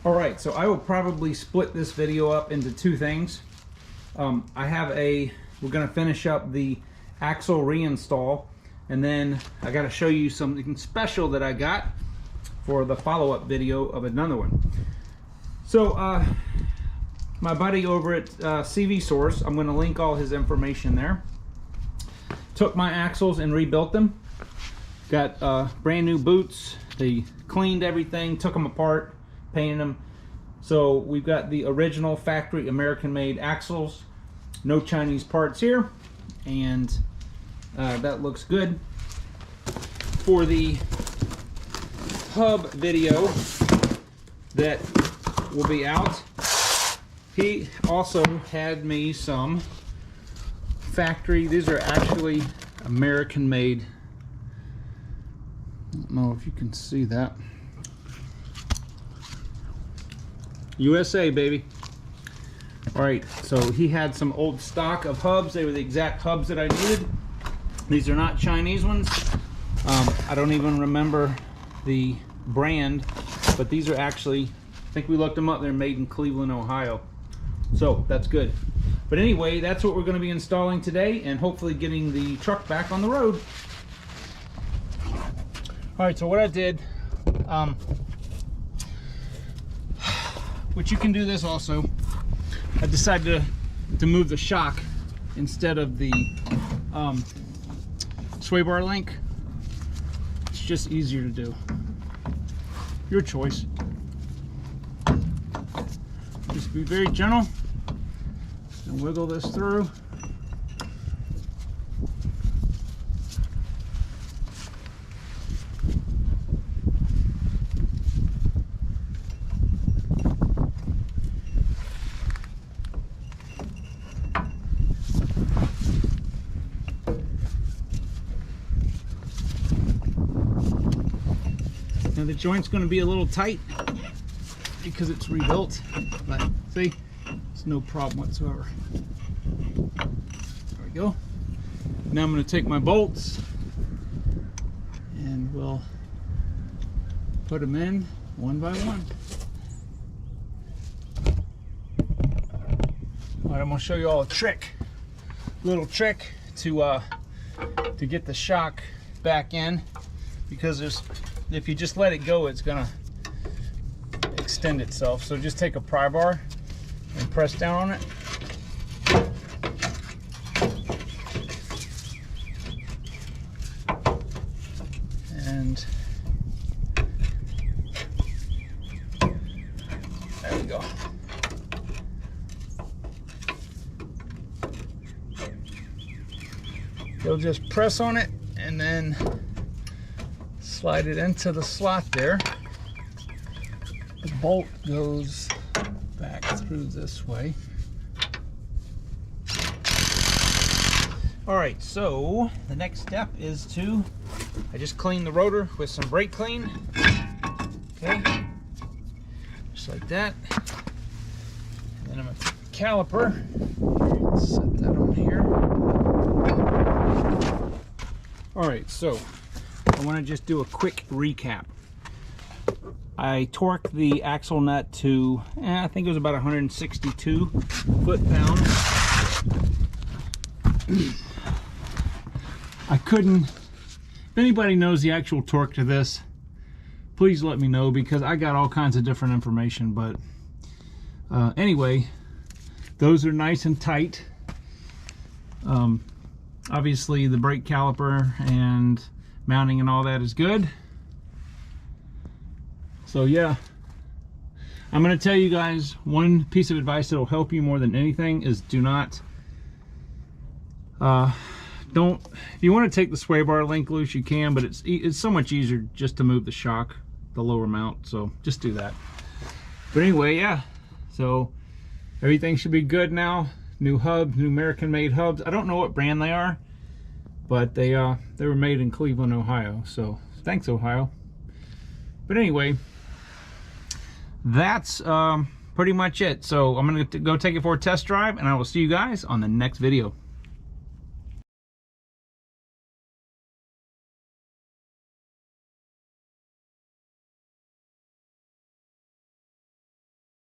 All right, so I will probably split this video up into two things. We're gonna finish up the axle reinstall, and then I gotta show you something special that I got for the follow-up video of another one. So my buddy over at CV Source, I'm gonna link all his information there, took my axles and rebuilt them. Got brand new boots. They cleaned everything, took them apart, painted them. So we've got the original factory American made axles, no Chinese parts here, and that looks good. For the hub video that will be out, he also had me some factory, these are actually American made. I don't know if you can see that. USA, baby. All right, so he had some old stock of hubs. They were the exact hubs that I needed. These are not Chinese ones. I don't even remember the brand, but these are actually, I think we looked them up, they're made in Cleveland, Ohio. So that's good. But anyway, that's what we're going to be installing today, and hopefully getting the truck back on the road. All right, so what I did, which you can do this also, I decided to move the shock instead of the sway bar link. It's just easier to do. Your choice. Just be very gentle and wiggle this through. Now the joint's going to be a little tight because it's rebuilt, but see, it's no problem whatsoever. There we go. Now I'm going to take my bolts and we'll put them in one by one. All right, I'm going to show you all a trick, little trick to get the shock back in, because if you just let it go, it's gonna extend itself. So just take a pry bar and press down on it. And there we go. You'll just press on it and then slide it into the slot there. The bolt goes back through this way. All right, so the next step is I just cleaned the rotor with some brake clean. Okay, just like that. And then I'm gonna take the caliper, set that on here. All right, so I want to just do a quick recap. I torqued the axle nut to, I think it was about 162 foot-pounds. I couldn't, if anybody knows the actual torque to this, please let me know, because I got all kinds of different information. But anyway, those are nice and tight. Obviously the brake caliper and mounting and all that is good. So yeah, I'm going to tell you guys one piece of advice that will help you more than anything is do not, if you want to take the sway bar link loose, you can, but it's so much easier just to move the shock, the lower mount, so just do that. But anyway, yeah, so everything should be good now. New hubs, new American made hubs. I don't know what brand they are, but they were made in Cleveland, Ohio, so thanks, Ohio. But anyway, that's pretty much it. So I'm gonna go take it for a test drive, and I will see you guys on the next video.